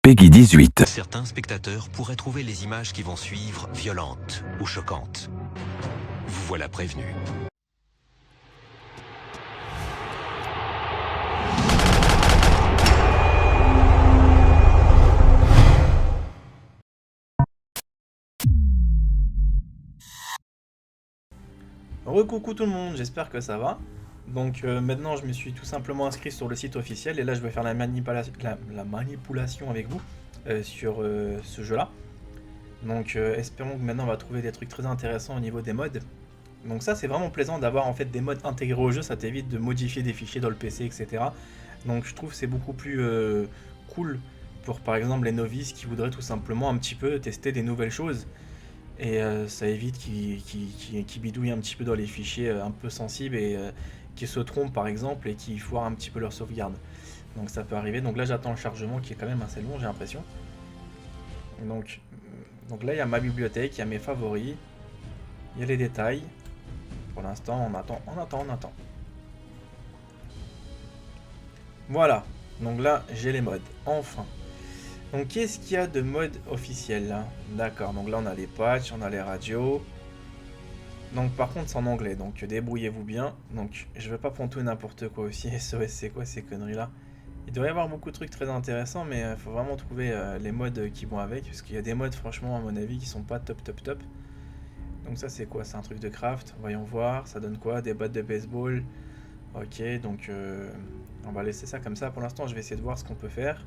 Peggy 18. Certains spectateurs pourraient trouver les images qui vont suivre violentes ou choquantes. Vous voilà prévenu. Recoucou tout le monde, j'espère que ça va. Donc maintenant je me suis tout simplement inscrit sur le site officiel et là je vais faire la manipulation avec vous sur ce jeu là. Donc espérons que maintenant on va trouver des trucs très intéressants au niveau des mods. Donc ça c'est vraiment plaisant d'avoir en fait des mods intégrés au jeu, ça t'évite de modifier des fichiers dans le PC, etc. Donc je trouve que c'est beaucoup plus cool pour par exemple les novices qui voudraient tout simplement un petit peu tester des nouvelles choses. Et ça évite qu'ils bidouillent un petit peu dans les fichiers un peu sensibles et qu'ils se trompent par exemple et qu'ils foirent un petit peu leur sauvegarde. Donc ça peut arriver. Donc là j'attends le chargement qui est quand même assez long, j'ai l'impression. Donc là il y a ma bibliothèque, il y a mes favoris, il y a les détails. Pour l'instant on attend. Voilà, donc là j'ai les mods, enfin. Donc qu'est-ce qu'il y a de mode officiel là? D'accord, donc là on a les patchs, on a les radios. Donc par contre c'est en anglais, donc débrouillez-vous bien. Donc je vais pas prendre tout et n'importe quoi aussi. SOS c'est quoi ces conneries là? Il doit y avoir beaucoup de trucs très intéressants, mais il faut vraiment trouver les modes qui vont avec. Parce qu'il y a des modes franchement à mon avis qui sont pas top. Donc ça c'est quoi? C'est un truc de craft, voyons voir, ça donne quoi? Des bottes de baseball. Ok, donc on va laisser ça comme ça. Pour l'instant je vais essayer de voir ce qu'on peut faire.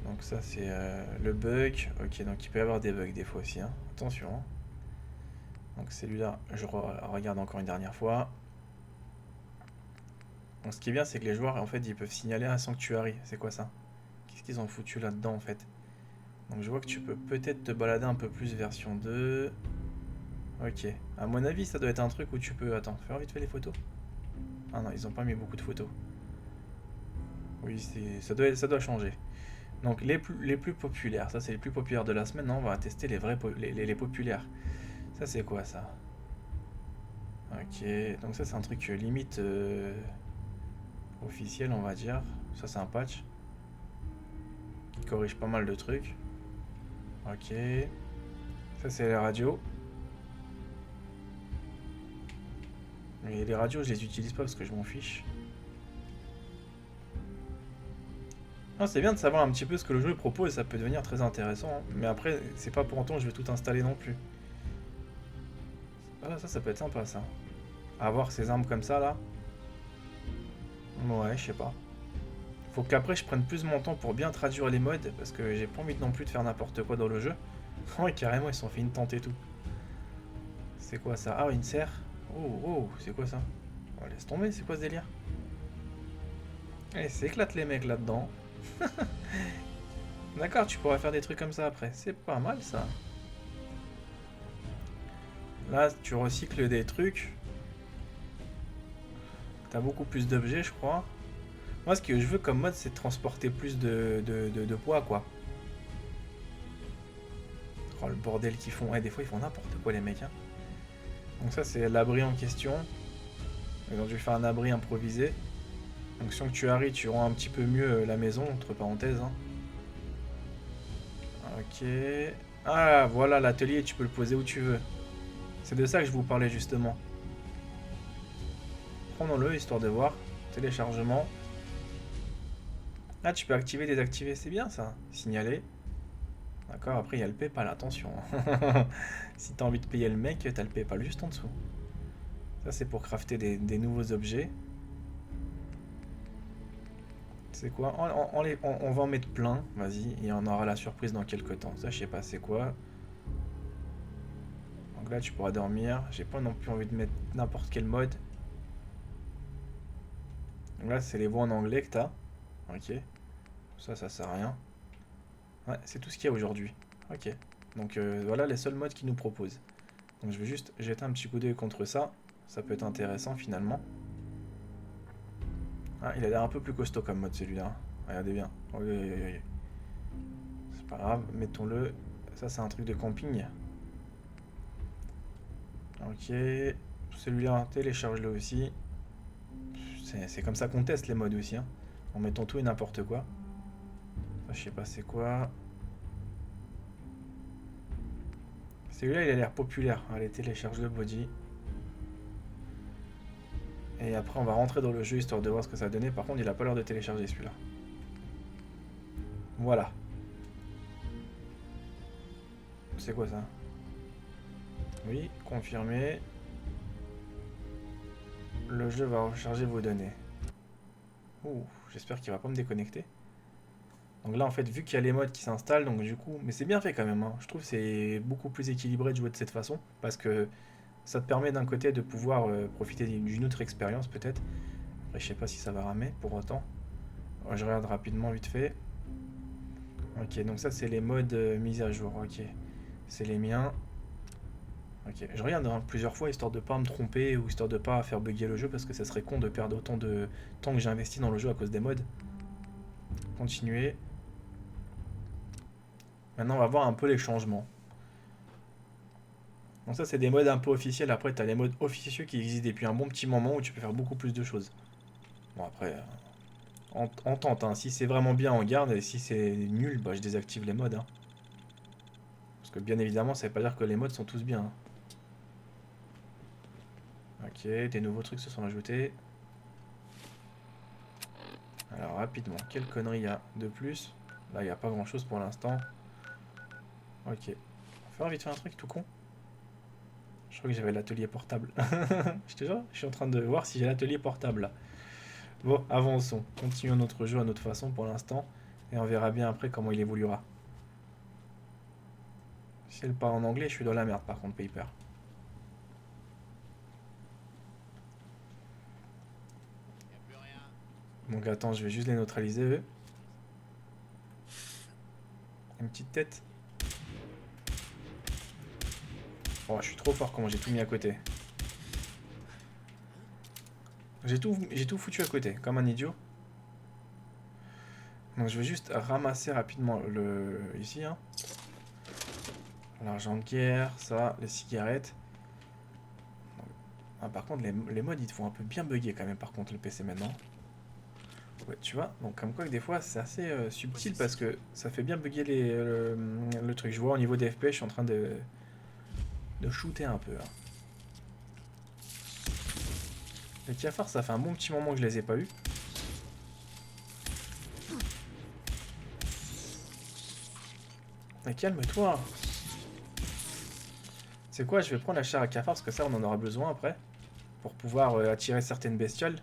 Donc ça c'est le bug, ok, donc il peut y avoir des bugs des fois aussi, hein. Attention. Hein. Donc celui-là, je regarde encore une dernière fois. Donc ce qui est bien c'est que les joueurs en fait ils peuvent signaler un sanctuary, c'est quoi ça? Qu'est-ce qu'ils ont foutu là-dedans en fait? Donc je vois que tu peux peut-être te balader un peu plus version 2. Ok, à mon avis ça doit être un truc où tu peux... Attends, fais vite fait les photos. Ah non, ils ont pas mis beaucoup de photos. Oui, ça doit changer. Donc les plus populaires, ça c'est les plus populaires de la semaine, non, on va tester les vrais les populaires. Ça c'est quoi ça? Ok, donc ça c'est un truc limite officiel on va dire. Ça c'est un patch qui corrige pas mal de trucs. Ok, ça c'est les radios. Mais les radios je les utilise pas parce que je m'en fiche. Ah, c'est bien de savoir un petit peu ce que le jeu propose, ça peut devenir très intéressant. Hein. Mais après, c'est pas pour autant que je vais tout installer non plus. Ah, ça peut être sympa ça. Avoir ces armes comme ça là. Ouais, je sais pas. Faut qu'après je prenne plus mon temps pour bien traduire les modes, parce que j'ai pas envie non plus de faire n'importe quoi dans le jeu. Ouais, carrément, ils se sont fait une tente et tout. C'est quoi ça? Ah, une serre. Oh, c'est quoi ça? Oh, laisse tomber, c'est quoi ce délire? Eh, s'éclate les mecs là-dedans. D'accord, tu pourrais faire des trucs comme ça après. C'est pas mal ça. Là, tu recycles des trucs. T'as beaucoup plus d'objets, je crois. Moi, ce que je veux comme mode, c'est transporter plus de poids, quoi. Oh, le bordel qu'ils font. Ouais, des fois, ils font n'importe quoi, les mecs. Hein. Donc ça, c'est l'abri en question. Donc, je vais faire un abri improvisé. Donc, si tu arrives, tu rends un petit peu mieux la maison, entre parenthèses. Hein. Ok. Ah, voilà, l'atelier, tu peux le poser où tu veux. C'est de ça que je vous parlais, justement. Prenons-le, histoire de voir. Téléchargement. Ah, tu peux activer, désactiver, c'est bien ça. Signaler. D'accord, après il y a le PayPal, attention. Si t'as envie de payer le mec, t'as le PayPal juste en dessous. Ça c'est pour crafter des nouveaux objets. C'est quoi? On va en mettre plein, vas-y, et on aura la surprise dans quelques temps. Ça je sais pas c'est quoi. Donc là tu pourras dormir. J'ai pas non plus envie de mettre n'importe quel mode. Donc là c'est les voix en anglais que t'as. Ok. Ça sert à rien. Ouais, c'est tout ce qu'il y a aujourd'hui. Ok. Donc voilà les seuls modes qu'ils nous proposent. Donc je vais juste jeter un petit coup d'œil contre ça. Ça peut être intéressant finalement. Ah, il a l'air un peu plus costaud comme mode celui-là. Regardez bien. Oui. C'est pas grave, mettons-le. Ça c'est un truc de camping. Ok. Celui-là, télécharge-le aussi. C'est comme ça qu'on teste les modes aussi. Hein. En mettant tout et n'importe quoi. Ça, je sais pas c'est quoi. Celui-là, il a l'air populaire. Allez, télécharge le body. Et après, on va rentrer dans le jeu histoire de voir ce que ça a donné. Par contre, il a pas l'air de télécharger celui-là. Voilà. C'est quoi ça? Oui, confirmé. Le jeu va recharger vos données. Ouh, j'espère qu'il va pas me déconnecter. Donc là, en fait, vu qu'il y a les mods qui s'installent, donc du coup... Mais c'est bien fait quand même, hein. Je trouve que c'est beaucoup plus équilibré de jouer de cette façon. Parce que ça te permet d'un côté de pouvoir profiter d'une autre expérience, peut-être. Après, je sais pas si ça va ramer, pour autant. Je regarde rapidement, vite fait. Ok, donc ça, c'est les mods mis à jour. Ok, c'est les miens. Ok, je regarde hein, plusieurs fois, histoire de pas me tromper, ou histoire de pas faire bugger le jeu, parce que ça serait con de perdre autant de temps que j'ai investi dans le jeu à cause des mods. Continuer. Maintenant, on va voir un peu les changements. Donc ça, c'est des modes un peu officiels. Après, tu as les modes officieux qui existent depuis un bon petit moment où tu peux faire beaucoup plus de choses. Bon, après, on tente. Hein. Si c'est vraiment bien, on garde. Et si c'est nul, bah, je désactive les modes. Hein. Parce que bien évidemment, ça veut pas dire que les modes sont tous bien. Hein. Ok, des nouveaux trucs se sont ajoutés. Alors, rapidement, quelle connerie il y a de plus? Là, il n'y a pas grand-chose pour l'instant. Ok. On va faire vite fait un truc tout con. Je crois que j'avais l'atelier portable. Je te jure, je suis en train de voir si j'ai l'atelier portable là. Bon, avançons. Continuons notre jeu à notre façon pour l'instant. Et on verra bien après comment il évoluera. Si elle part en anglais, je suis dans la merde par contre, Paper. Donc attends, je vais juste les neutraliser eux. Une petite tête. Oh, je suis trop fort comment j'ai tout mis à côté. J'ai tout foutu à côté, comme un idiot. Donc je vais juste ramasser rapidement le ici. Hein. L'argent de guerre, ça, les cigarettes. Ah, par contre, les mods, ils te font un peu bien bugger quand même, par contre, le PC maintenant. Ouais, tu vois, donc comme quoi que des fois, c'est assez subtil parce que ça fait bien bugger le truc. Je vois au niveau des FPS, je suis en train de shooter un peu. Hein. Les cafards, ça fait un bon petit moment que je les ai pas eu. Mais calme-toi. C'est quoi, je vais prendre la chair à cafard parce que ça, on en aura besoin après. Pour pouvoir attirer certaines bestioles.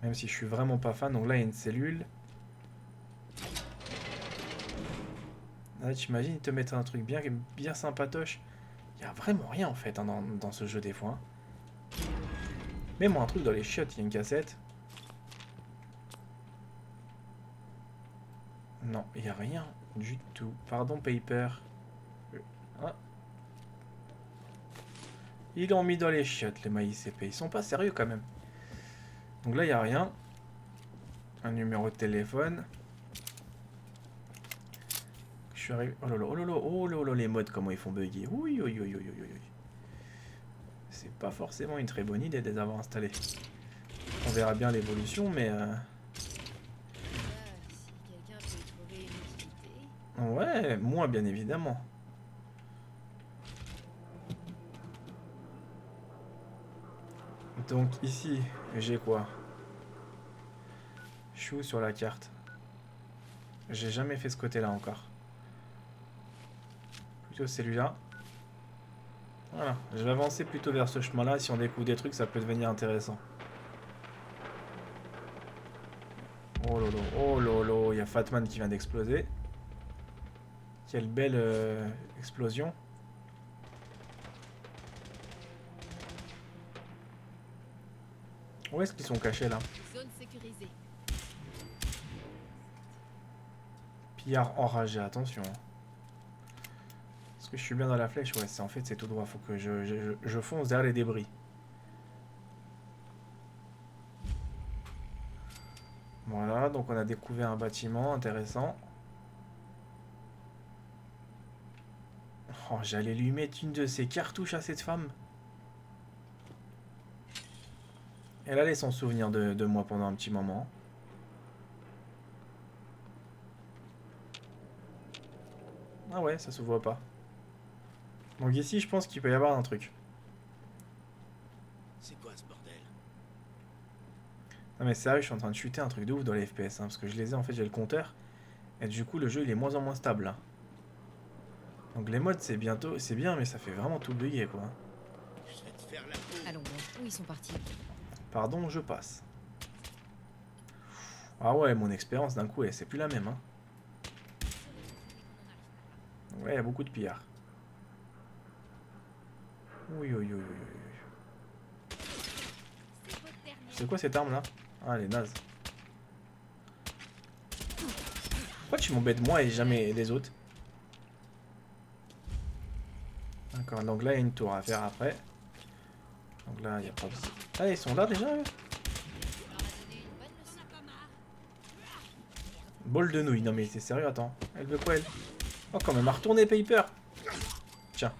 Même si je suis vraiment pas fan. Donc là, il y a une cellule. Là, t'imagines, ils te mettent un truc bien sympatoche. Il y a vraiment rien en fait hein, dans ce jeu des fois. Hein. Mets-moi un truc dans les chiottes, il y a une cassette. Non, il n'y a rien du tout. Pardon, Paper. Ah. Ils l'ont mis dans les chiottes, les maïs épais. Ils sont pas sérieux quand même. Donc là, il n'y a rien. Un numéro de téléphone. Je suis arrivé... Oh là là, oh là là, oh là là, les modes, comment ils font bugger. Oui, oui, oui, oui, oui, oui. C'est pas forcément une très bonne idée de les avoir installés. On verra bien l'évolution, mais... Ouais, moi, bien évidemment. Donc ici, j'ai quoi? Je suis où sur la carte? J'ai jamais fait ce côté-là encore. Plutôt celui-là. Voilà, je vais avancer plutôt vers ce chemin-là. Si on découvre des trucs, ça peut devenir intéressant. Oh lolo, oh lolo, il y a Fatman qui vient d'exploser. Quelle belle explosion. Où est-ce qu'ils sont cachés là? Zone sécurisée. Pillard enragé, attention. Est-ce que je suis bien dans la flèche? Ouais, en fait c'est tout droit, faut que je fonce derrière les débris. Voilà, donc on a découvert un bâtiment intéressant. Oh, j'allais lui mettre une de ces cartouches à cette femme. Elle allait s'en souvenir de moi pendant un petit moment. Ah ouais, ça s'ouvre pas. Donc ici, je pense qu'il peut y avoir un truc. C'est quoi ce bordel? Non mais sérieux, je suis en train de chuter un truc de ouf dans les FPS, hein, parce que je les ai, en fait, j'ai le compteur. Et du coup, le jeu, il est moins en moins stable, là. Donc les mods, c'est bientôt... C'est bien, mais ça fait vraiment tout bugger, quoi. Je vais te faire la peau. Allons bon, où ils sont partis? Pardon, je passe. Ah ouais, mon expérience, d'un coup, c'est plus la même, hein. Ouais, il y a beaucoup de pillards. Oui, oui, oui, oui, oui. C'est quoi cette arme là? Ah, elle est naze. Pourquoi tu m'embêtes moi et jamais les autres? D'accord, donc là il y a une tour à faire après. Donc là il n'y a pas besoin. Ah, ils sont là déjà eux? Bol de nouilles, non mais c'est sérieux, attends. Elle veut quoi elle? Oh, quand même, m'a retourné Paper. Tiens.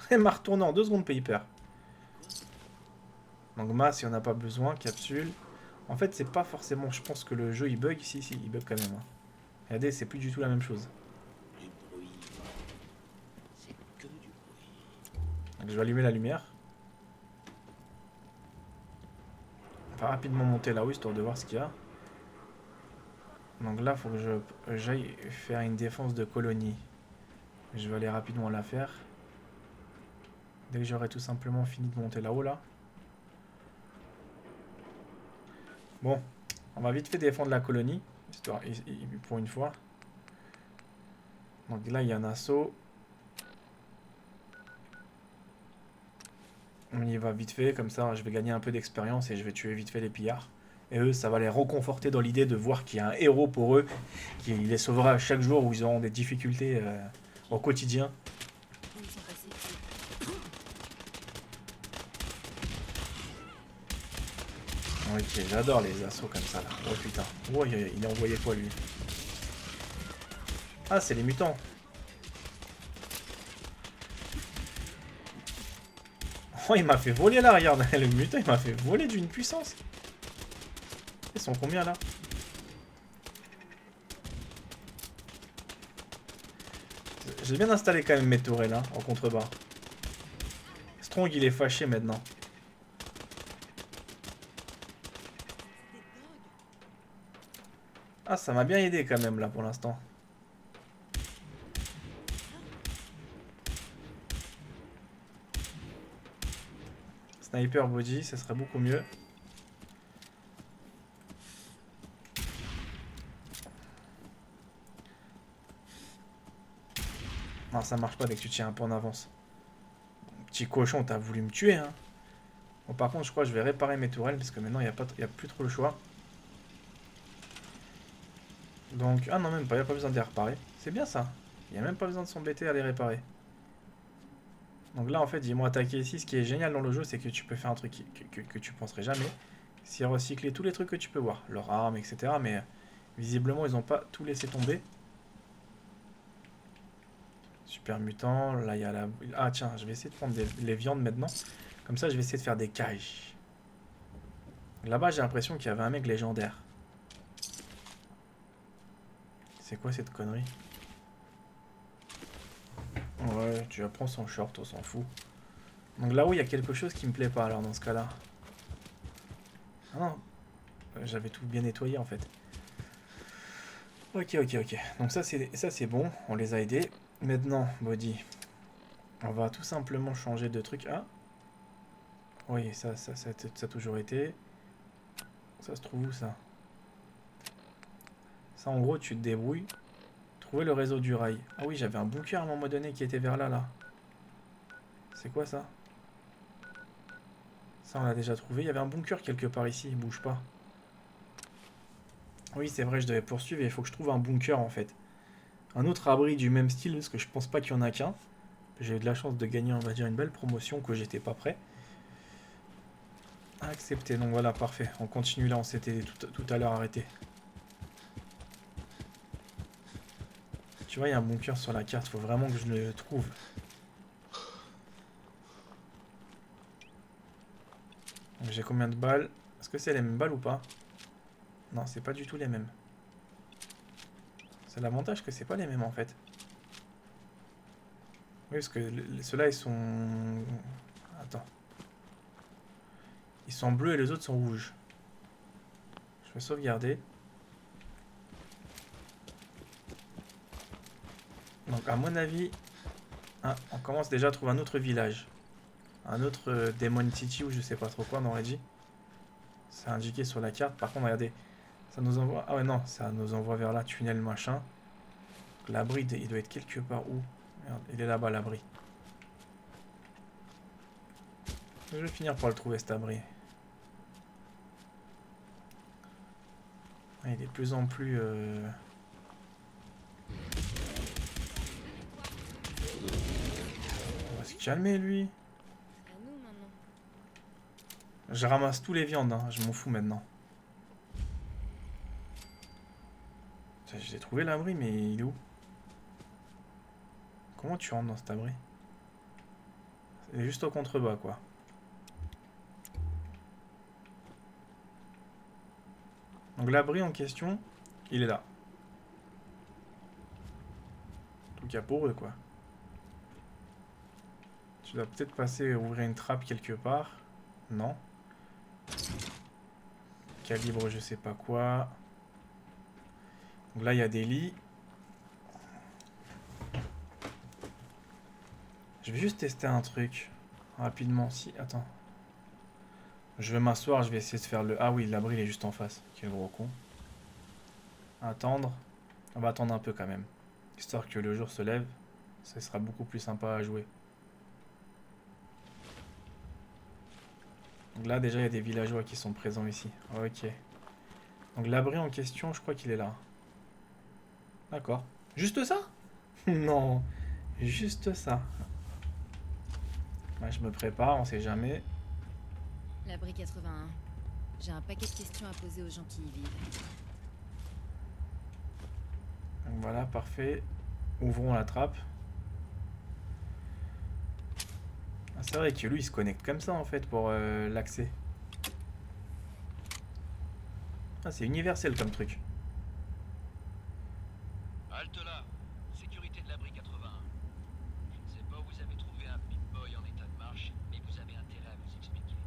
Elle m'a retourné en 2 secondes Paper. Donc masse, il n'y en a pas besoin, capsule. En fait, c'est pas forcément... Je pense que le jeu, il bug. Si, il bug quand même. Hein. Regardez, c'est plus du tout la même chose. Du bruit. C'est que du bruit. Donc, je vais allumer la lumière. On va rapidement monter là-haut, histoire de voir ce qu'il y a. Donc là, il faut que j'aille faire une défense de colonie. Je vais aller rapidement la faire. Dès que j'aurai tout simplement fini de monter là-haut, là. Bon, on va vite fait défendre la colonie, histoire, pour une fois. Donc là, il y a un assaut. On y va vite fait, comme ça, je vais gagner un peu d'expérience et je vais tuer vite fait les pillards. Et eux, ça va les reconforter dans l'idée de voir qu'il y a un héros pour eux, qui les sauvera chaque jour où ils auront des difficultés au quotidien. Où ils sont passés? Ok, j'adore les assauts comme ça là. Oh putain. Oh, il a envoyé quoi lui? Ah, c'est les mutants. Oh, il m'a fait voler là, regarde. Le mutant, il m'a fait voler d'une puissance. Ils sont combien là? J'ai bien installé quand même mes tourelles là, en contrebas. Strong, il est fâché maintenant. Ah, ça m'a bien aidé quand même là pour l'instant. Sniper body, ça serait beaucoup mieux. Non, ça marche pas dès que tu tiens un peu en avance. Petit cochon, t'as voulu me tuer, hein. Bon, par contre, je crois que je vais réparer mes tourelles parce que maintenant, il n'y a plus trop le choix. Donc, ah non, même pas, il n'y a pas besoin de les réparer. C'est bien ça. Il n'y a même pas besoin de s'embêter à les réparer. Donc là, en fait, ils m'ont attaqué ici. Ce qui est génial dans le jeu, c'est que tu peux faire un truc que tu penserais jamais. C'est recycler tous les trucs que tu peux voir. Leurs armes, etc. Mais visiblement, ils n'ont pas tout laissé tomber. Super mutant. Là, il y a la... Ah tiens, je vais essayer de prendre les viandes maintenant. Comme ça, je vais essayer de faire des cages. Là-bas, j'ai l'impression qu'il y avait un mec légendaire. C'est quoi cette connerie? Ouais, tu apprends son short, on s'en fout. Donc là-haut, il y a quelque chose qui me plaît pas, alors, dans ce cas-là. Ah non, j'avais tout bien nettoyé, en fait. Ok. Donc ça, c'est bon, on les a aidés. Maintenant, body, on va tout simplement changer de truc. Ah, oui, ça a toujours été. Ça se trouve où, ça? Ça, en gros, tu te débrouilles. Trouver le réseau du rail. Ah oui, j'avais un bunker à un moment donné qui était vers là, là. C'est quoi, ça? Ça, on l'a déjà trouvé. Il y avait un bunker quelque part ici, il bouge pas. Oui, c'est vrai, je devais poursuivre et il faut que je trouve un bunker, en fait. Un autre abri du même style, parce que je pense pas qu'il y en a qu'un. J'ai eu de la chance de gagner, on va dire, une belle promotion que j'étais pas prêt. Accepté, donc voilà, parfait. On continue là, on s'était tout à l'heure arrêté. Tu vois, il y a un bunker sur la carte, faut vraiment que je le trouve. J'ai combien de balles? Est-ce que c'est les mêmes balles ou pas? Non, c'est pas du tout les mêmes. C'est l'avantage que c'est pas les mêmes en fait. Oui, parce que ceux-là, ils sont... Attends. Ils sont bleus et les autres sont rouges. Je vais sauvegarder. Donc, à mon avis... Ah, on commence déjà à trouver un autre village. Un autre Demon City ou je sais pas trop quoi, on aurait dit. C'est indiqué sur la carte. Par contre, regardez. Ça nous envoie... Ah ouais, non. Ça nous envoie vers là, tunnel, machin. L'abri, il doit être quelque part où? Merde, il est là-bas, l'abri. Je vais finir par le trouver, cet abri. Ah, il est de plus en plus... On va se calmer, lui. C'est à nous maintenant. Je ramasse tous les viandes, hein. Je m'en fous maintenant. J'ai trouvé l'abri, mais il est où? Comment tu rentres dans cet abri? Il est juste au contrebas, quoi. Donc l'abri en question, il est là. Donc il y a pour eux, quoi. Tu dois peut-être passer et ouvrir une trappe quelque part. Non. Calibre je sais pas quoi. Donc là il y a des lits. Je vais juste tester un truc. Rapidement. Si, attends. Je vais m'asseoir, je vais essayer de faire le... Ah oui, l'abri il est juste en face. Quel gros con. Attendre. On va attendre un peu quand même. Histoire que le jour se lève. Ça sera beaucoup plus sympa à jouer. Donc là déjà il y a des villageois qui sont présents ici. Ok. Donc l'abri en question, je crois qu'il est là. D'accord. Juste ça? Non. Juste ça. Ouais, je me prépare, on sait jamais. L'abri 81. J'ai un paquet de questions à poser aux gens qui y vivent. Donc voilà, parfait. Ouvrons la trappe. Ah, c'est vrai que lui il se connecte comme ça en fait pour l'accès. Ah, c'est universel comme truc. Halte là, sécurité de l'abri 81. Je ne sais pas où vous avez trouvé un Big Boy en état de marche, mais vous avez intérêt à vous expliquer.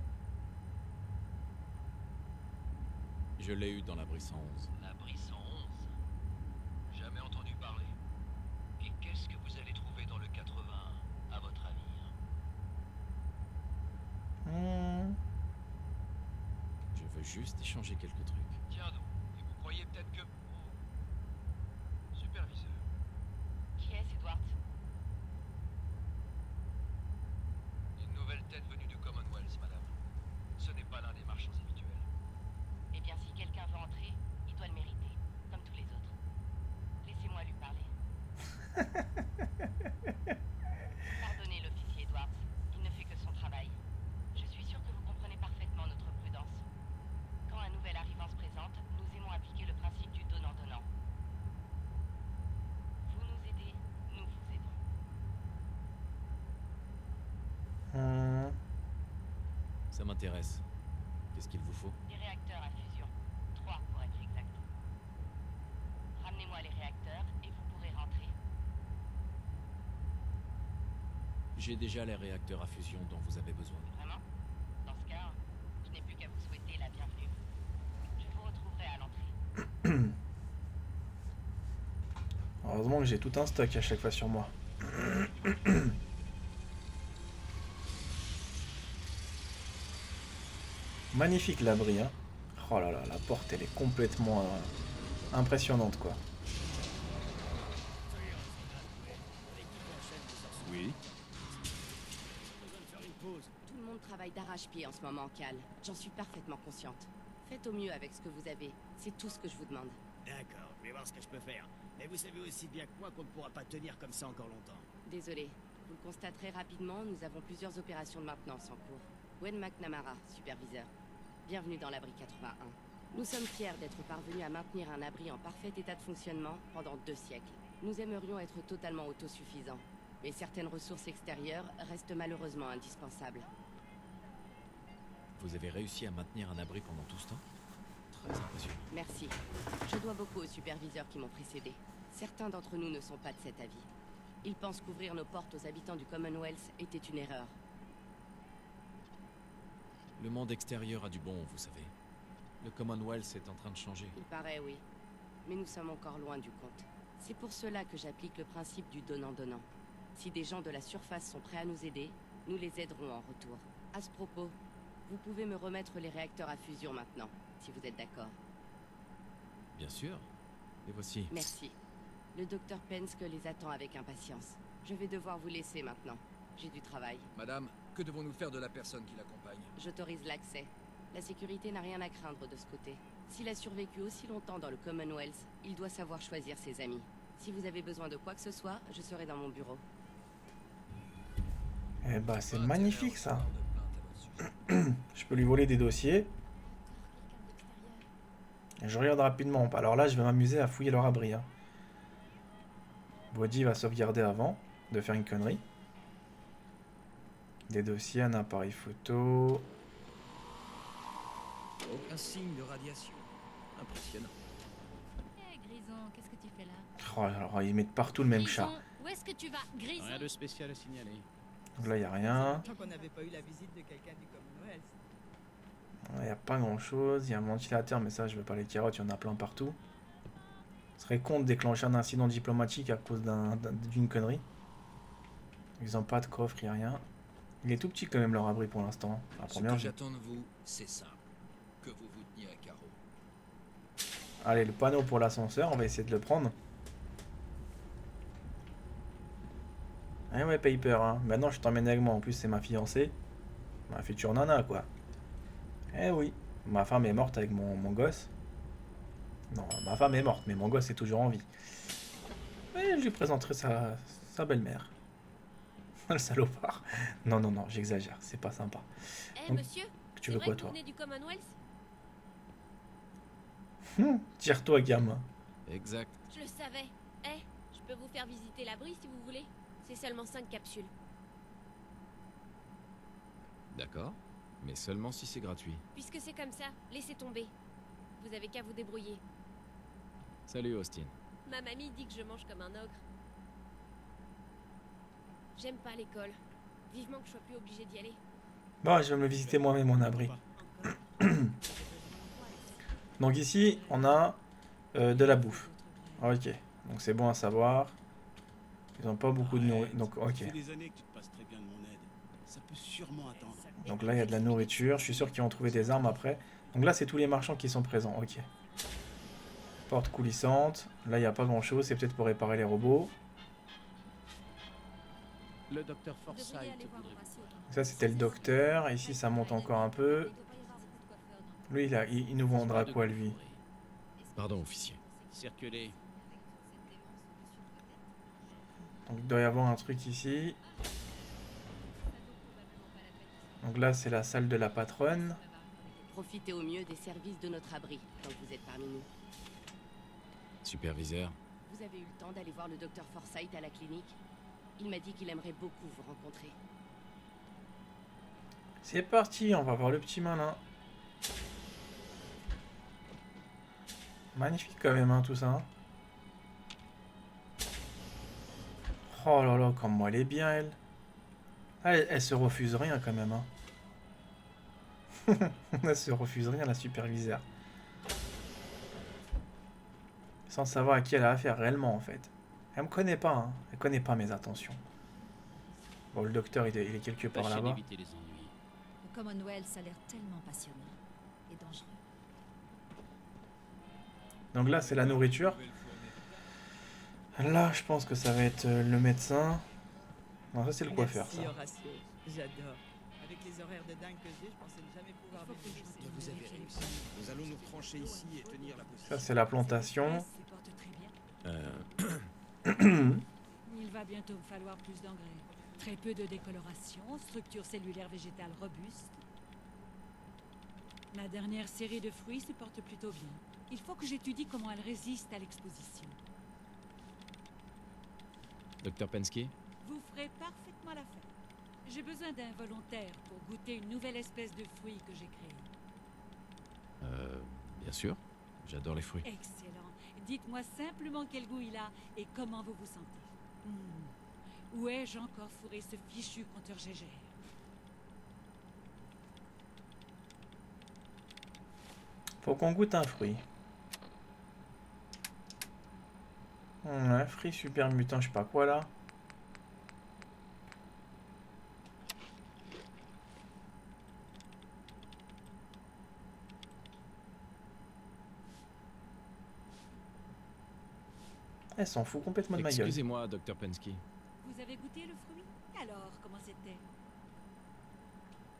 Je l'ai eu dans l'abri 111. L'abri 111. Jamais entendu parler. Et qu'est-ce que vous allez trouver dans le 81, à votre avis? Je veux juste échanger quelques trucs. Tiens donc, et vous croyez peut-être que... Oh. Superviseur. Qui est-ce, Edward? Une nouvelle tête venue du Commonwealth, madame. Ce n'est pas l'un des marchands habituels. Eh bien, si quelqu'un veut entrer, il doit le mériter, comme tous les autres. Laissez-moi lui parler. Pardonnez l'officier Edwards, il ne fait que son travail. Je suis sûr que vous comprenez parfaitement notre prudence. Quand un nouvel arrivant se présente, nous aimons appliquer le principe du donnant-donnant. Vous nous aidez, nous vous aidons. Ça m'intéresse. Qu'est-ce qu'il vous faut? Des réacteurs à fusion. 3 pour être exact. Ramenez-moi les réacteurs et vous pourrez rentrer. J'ai déjà les réacteurs à fusion dont vous avez besoin. Vraiment? Dans ce cas, je n'ai plus qu'à vous souhaiter la bienvenue. Je vous retrouverai à l'entrée. Heureusement que j'ai tout un stock à chaque fois sur moi. Magnifique l'abri, hein. Oh là là, la porte elle est complètement impressionnante quoi. Oui. Tout le monde travaille d'arrache-pied en ce moment, Cal. J'en suis parfaitement consciente. Faites au mieux avec ce que vous avez. C'est tout ce que je vous demande. D'accord, je vais voir ce que je peux faire. Mais vous savez aussi bien que moi qu'on ne pourra pas tenir comme ça encore longtemps. Désolé. Vous le constaterez rapidement, nous avons plusieurs opérations de maintenance en cours. Gwen McNamara, superviseur. Bienvenue dans l'abri 81. Nous sommes fiers d'être parvenus à maintenir un abri en parfait état de fonctionnement pendant 2 siècles. Nous aimerions être totalement autosuffisants. Mais certaines ressources extérieures restent malheureusement indispensables. Vous avez réussi à maintenir un abri pendant tout ce temps? Très impressionnant. Merci. Je dois beaucoup aux superviseurs qui m'ont précédé. Certains d'entre nous ne sont pas de cet avis. Ils pensent qu'ouvrir nos portes aux habitants du Commonwealth était une erreur. Le monde extérieur a du bon, vous savez. Le Commonwealth est en train de changer. Il paraît, oui. Mais nous sommes encore loin du compte. C'est pour cela que j'applique le principe du donnant-donnant. Si des gens de la surface sont prêts à nous aider, nous les aiderons en retour. À ce propos, vous pouvez me remettre les réacteurs à fusion maintenant, si vous êtes d'accord. Bien sûr. Et voici. Merci. Le docteur Penske les attend avec impatience. Je vais devoir vous laisser maintenant. J'ai du travail. Madame, que devons-nous faire de la personne qui l'accompagne? J'autorise l'accès. La sécurité n'a rien à craindre de ce côté. S'il a survécu aussi longtemps dans le Commonwealth, il doit savoir choisir ses amis. Si vous avez besoin de quoi que ce soit, je serai dans mon bureau. Eh bah, c'est magnifique ça. Je peux lui voler des dossiers. Et je regarde rapidement. Alors là, je vais m'amuser à fouiller leur abri. Hein. Bodhi va sauvegarder avant de faire une connerie. Des dossiers, un appareil photo. Aucun signe de radiation. Impressionnant. Hé, Grison, qu'est-ce que tu fais là? Oh, alors ils mettent partout le même chat. Grison, où est-ce que tu vas? Grison! Rien de spécial à signaler. Donc là, il n'y a rien. Tant qu'on n'avait pas eu la visite de quelqu'un du Commonwealth. Il n'y a pas grand chose. Il y a un ventilateur, mais ça, je veux pas les carottes, il y en a plein partout. Ce serait con de déclencher un incident diplomatique à cause d'une connerie. Ils n'ont pas de coffre, il n'y a rien. Il est tout petit quand même leur abri pour l'instant. La Ce première, que j'attends de vous, c'est simple. Que vous vous teniez à carreau. Allez, le panneau pour l'ascenseur, on va essayer de le prendre. Eh ouais, Paper, hein. Maintenant je t'emmène avec moi. En plus, c'est ma fiancée. Ma future nana, quoi. Eh oui. Ma femme est morte avec mon gosse. Non, ma femme est morte, mais mon gosse est toujours en vie. Et je lui présenterai sa belle-mère. Le salopard. Non, non, non, j'exagère. C'est pas sympa. Eh, Donc, monsieur, Tu veux quoi, toi? du Commonwealth? Tire-toi, gamin. Exact. Je le savais. Eh, je peux vous faire visiter l'abri si vous voulez. C'est seulement 5 capsules. D'accord. Mais seulement si c'est gratuit. Puisque c'est comme ça, laissez tomber. Vous avez qu'à vous débrouiller. Salut, Austin. Ma mamie dit que je mange comme un ogre. J'aime pas l'école. Vivement que je sois plus obligée d'y aller. Bon, je vais me le visiter moi-même, mon abri. Donc ici, on a de la bouffe. Ok, donc c'est bon à savoir. Ils n'ont pas beaucoup de nourriture. Donc, ok. Ça fait des années que tu te passes très bien de mon aide. Ça peut sûrement attendre. Donc là, il y a de la nourriture. Je suis sûr qu'ils vont trouver des armes après. Donc là, c'est tous les marchands qui sont présents. Ok. Porte coulissante. Là, il n'y a pas grand-chose. C'est peut-être pour réparer les robots. Le docteur Vous devriez aller voir Horatio. Ça, c'était le docteur. Ici, ça monte encore un peu. Lui, il nous vendra quoi, lui? Pardon, officier. Circuler. Donc, il doit y avoir un truc ici. Donc là, c'est la salle de la patronne. Profitez au mieux des services de notre abri, tant que vous êtes parmi nous. Superviseur. Vous avez eu le temps d'aller voir le docteur Forsyth à la clinique? Il m'a dit qu'il aimerait beaucoup vous rencontrer. C'est parti, on va voir le petit malin. Magnifique quand même, hein, tout ça. Hein. Oh là là, comme moi elle est bien, elle. Ah, elle se refuse rien quand même. Hein. Elle se refuse rien, la superviseure. Sans savoir à qui elle a affaire réellement, en fait. Elle me connaît pas, hein. Elle connaît pas mes intentions. Bon, le docteur, il est quelque part là-bas. Le Commonwealth a l'air tellement passionnant et dangereux. Donc là, c'est la nourriture. Là, je pense que ça va être le médecin. Non, ça, c'est le coiffeur, ça. Merci, Horatio. J'adore. Avec les horaires de dingue que j'ai, je pensais ne jamais pouvoir vivre ici. Vous avez réussi. Nous allons nous trancher ici et tenir la position. Ça, c'est la plantation. Il va bientôt me falloir plus d'engrais. Très peu de décoloration, structure cellulaire végétale robuste. La dernière série de fruits se porte plutôt bien. Il faut que j'étudie comment elle résiste à l'exposition. Docteur Penske. Vous ferez parfaitement l'affaire. J'ai besoin d'un volontaire pour goûter une nouvelle espèce de fruit que j'ai créée. Bien sûr. J'adore les fruits. Excellent. Dites-moi simplement quel goût il a et comment vous vous sentez. Où ai-je encore fourré ce fichu compteur GG? Faut qu'on goûte un fruit. Ouais, fruit super mutant, je sais pas quoi là. Elle s'en fout complètement de ma gueule. Excusez-moi, Dr. Pensky. Vous avez goûté le fruit? Alors, comment c'était?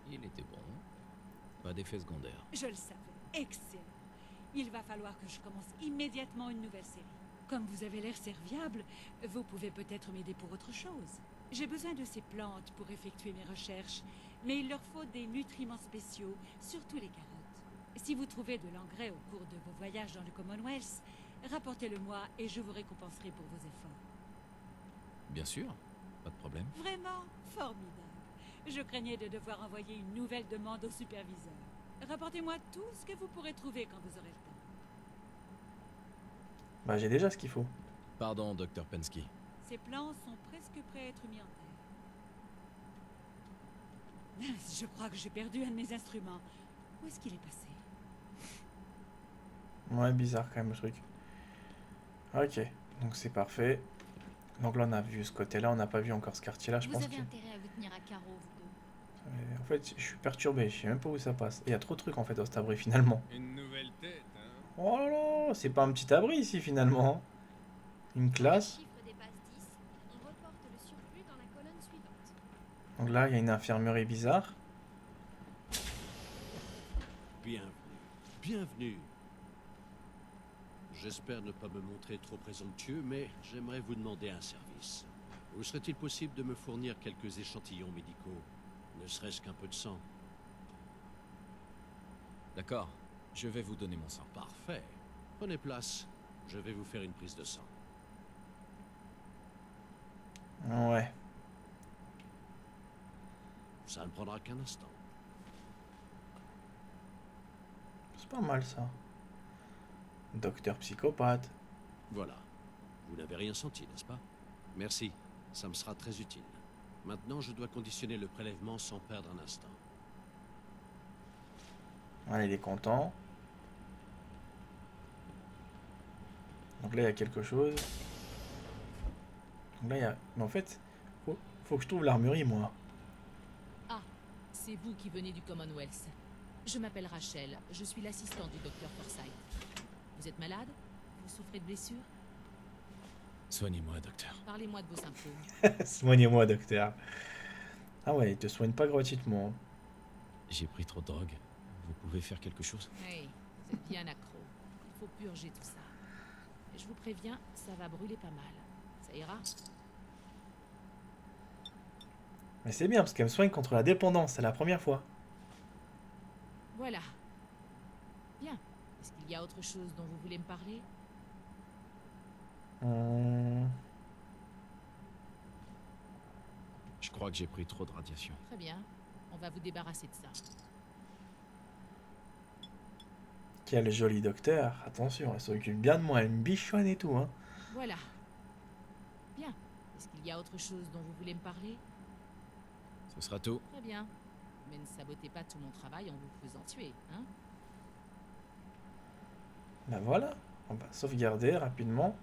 Il était bon. Pas d'effet secondaire. Je le savais. Excellent. Il va falloir que je commence immédiatement une nouvelle série. Comme vous avez l'air serviable, vous pouvez peut-être m'aider pour autre chose. J'ai besoin de ces plantes pour effectuer mes recherches, mais il leur faut des nutriments spéciaux, surtout les carottes. Si vous trouvez de l'engrais au cours de vos voyages dans le Commonwealth, rapportez-le-moi et je vous récompenserai pour vos efforts. Bien sûr, pas de problème. Vraiment formidable. Je craignais de devoir envoyer une nouvelle demande au superviseur. Rapportez-moi tout ce que vous pourrez trouver quand vous aurez le temps. Bah j'ai déjà ce qu'il faut. Pardon, Dr. Pensky. Ces plants sont presque prêts à être mis en terre. Je crois que j'ai perdu un de mes instruments. Où est-ce qu'il est passé? Ouais, bizarre quand même le truc. Ok, donc c'est parfait. Donc là on a vu ce côté-là, on n'a pas vu encore ce quartier-là, je Vous pense avez que... intérêt à vous tenir à carreau, vous deux. En fait, je suis perturbé, je sais même pas où ça passe. Il y a trop de trucs en fait dans cet abri finalement. Une nouvelle tête, hein? Oh là là, c'est pas un petit abri ici finalement. Une classe. Le chiffre dépasse 10, on reporte le surplus dans la colonne suivante. Donc là, il y a une infirmerie bizarre. Bienvenue. Bienvenue. J'espère ne pas me montrer trop présomptueux, mais j'aimerais vous demander un service. Vous serait-il possible de me fournir quelques échantillons médicaux, ne serait-ce qu'un peu de sang? D'accord, je vais vous donner mon sang. Parfait. Prenez place. Je vais vous faire une prise de sang. Ouais. Ça ne prendra qu'un instant. C'est pas mal ça. Docteur psychopathe. Voilà. Vous n'avez rien senti, n'est-ce pas? Merci. Ça me sera très utile. Maintenant, je dois conditionner le prélèvement sans perdre un instant. Allez, il est content. Donc là, il y a quelque chose. Donc là, il y a... Mais en fait, faut que je trouve l'armurerie, moi. Ah, c'est vous qui venez du Commonwealth. Je m'appelle Rachel, je suis l'assistante du docteur Forsyth. Vous êtes malade? Vous souffrez de blessures? Soignez-moi, docteur. Parlez-moi de vos symptômes. Soignez-moi, docteur. Ah ouais, il te soigne pas gratuitement. J'ai pris trop de drogue. Vous pouvez faire quelque chose? Hey, vous êtes bien accro. Il faut purger tout ça. Et je vous préviens, ça va brûler pas mal. Ça ira? Mais c'est bien, parce qu'elle me soigne contre la dépendance, c'est la première fois. Voilà. Bien. Est-ce qu'il y a autre chose dont vous voulez me parler? Je crois que j'ai pris trop de radiation. Très bien. On va vous débarrasser de ça. Quel joli docteur. Attention, elle s'occupe bien de moi, elle me bichonne et tout, hein. Voilà. Bien. Est-ce qu'il y a autre chose dont vous voulez me parler? Ce sera tout. Très bien. Mais ne sabotez pas tout mon travail en vous faisant tuer, hein? Ben voilà, on va sauvegarder rapidement.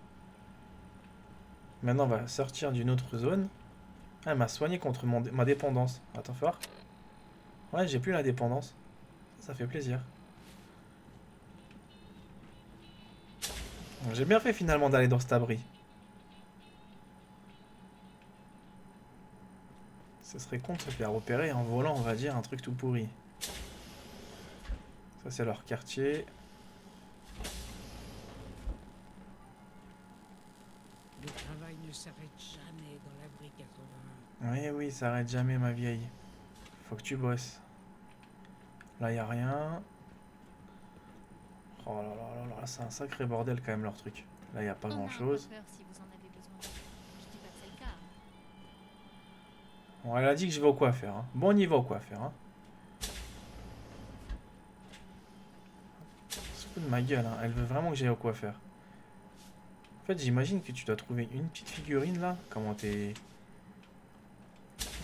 Maintenant, on va sortir d'une autre zone. Ah, elle m'a soigné contre ma dépendance. Attends, fort. Ouais, j'ai plus la dépendance. Ça fait plaisir. J'ai bien fait finalement d'aller dans cet abri. Ce serait con de se faire repérer en volant, on va dire, un truc tout pourri. Ça, c'est leur quartier. Le travail ne s'arrête jamais dans l'abri 81. Oui, oui, ça arrête jamais, ma vieille. Faut que tu bosses. Là, y a rien. Oh là là là là, c'est un sacré bordel quand même leur truc. Là, y a pas On a un grand chose. coiffeur si vous en avez besoin. Je dis pas que c'est le cas. Bon, elle a dit que je vais au coiffeur. Hein. Bon, on y va au coiffeur. Hein. Elle se fout de ma gueule. Hein. Elle veut vraiment que j'aille au coiffeur. En fait, j'imagine que tu dois trouver une petite figurine là. Comment t'es.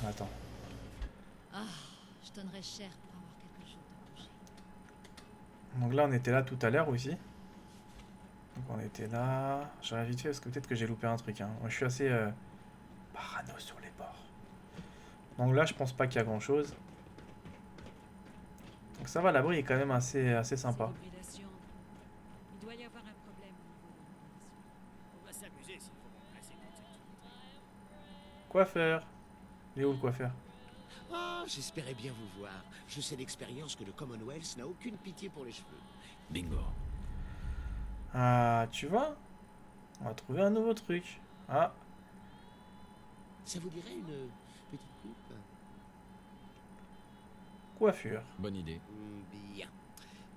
Attends. Ah, je donnerais cher pour avoir quelques jours de congé. Donc là, on était là tout à l'heure aussi. Donc on était là. J'aurais vite fait parce que peut-être que j'ai loupé un truc. Hein. Moi, je suis assez parano sur les bords. Donc là, je pense pas qu'il y a grand-chose. Donc ça va, l'abri est quand même assez sympa. L'hybridation. Il doit y avoir un problème au niveau de l'hybridation. On va s'amuser s'il faut remplacer toute cette unité. Coiffeur. Il est où le coiffeur? Ah, j'espérais bien vous voir. Je sais d'expérience que le Commonwealth n'a aucune pitié pour les cheveux. Bingo. Ah, tu vois? On va trouver un nouveau truc. Ah, Ça vous dirait une petite coupe? coiffure. Bonne idée. Bien.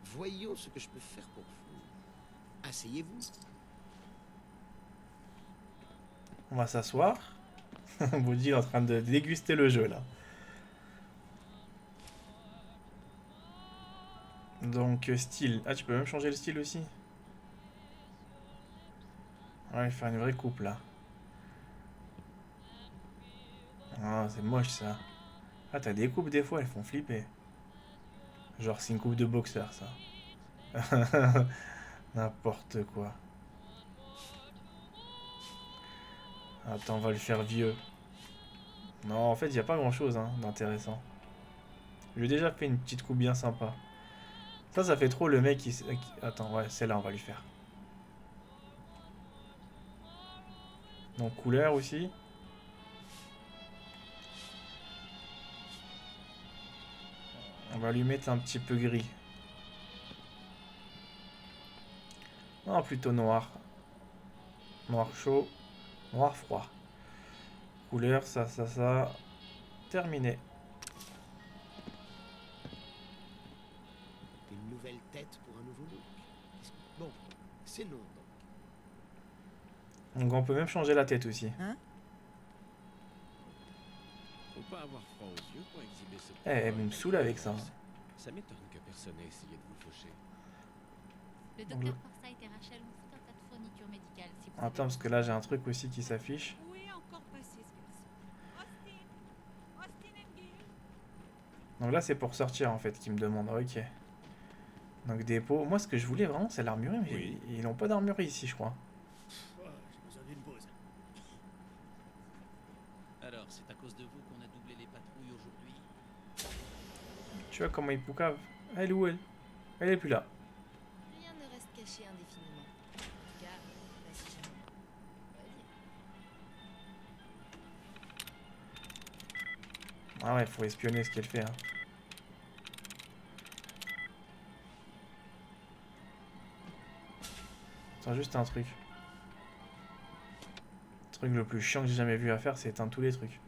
Voyons ce que je peux faire pour vous. Asseyez-vous. On va s'asseoir. Bouddhi est en train de déguster le jeu là. Donc style. Ah, tu peux même changer le style aussi. Ouais, faire une vraie coupe là. Ah, c'est moche ça. Ah, t'as des coupes des fois, elles font flipper. Genre c'est une coupe de boxeur ça. N'importe quoi. Attends, on va le faire vieux. Non, en fait, il n'y a pas grand-chose hein, d'intéressant. J'ai déjà fait une petite coupe bien sympa. Ça fait trop le mec qui... Attends, ouais, celle-là, on va lui faire. Donc, couleur aussi. On va lui mettre un petit peu gris. Non, plutôt noir. Noir chaud. Noir froid. Couleur, ça. Terminé. Une nouvelle tête pour un nouveau look. Bon, c'est non. Donc on peut même changer la tête aussi. Faut pas avoir froid aux yeux pour exhiber ce... Elle me saoule avec ça. Ça m'étonne que personne n'ait essayé de vous faucher. Le docteur Forsyth et Rachel ont tout un tas de fournitures médicales. Si vous Attends, parce que là j'ai un truc aussi qui s'affiche. Où est encore passé ce garçon? Austin and Gill. Donc là c'est pour sortir en fait qui me demande. Ok. Donc dépôt. Moi ce que je voulais vraiment c'est l'armurerie, mais Oui. ils n'ont pas d'armurerie ici je crois. Oh, j'ai besoin d'une pause. Alors, c'est à cause de vous qu'on a doublé les patrouilles aujourd'hui. Tu vois comment ils poucavent. Elle est où elle? Elle est plus là. Rien ne reste caché indéfiniment. En tout cas, pas si jamais. Vas-y. Ah ouais, faut espionner ce qu'elle fait. Hein. Attends, juste un truc. Le truc le plus chiant que j'ai jamais vu à faire, c'est éteindre tous les trucs.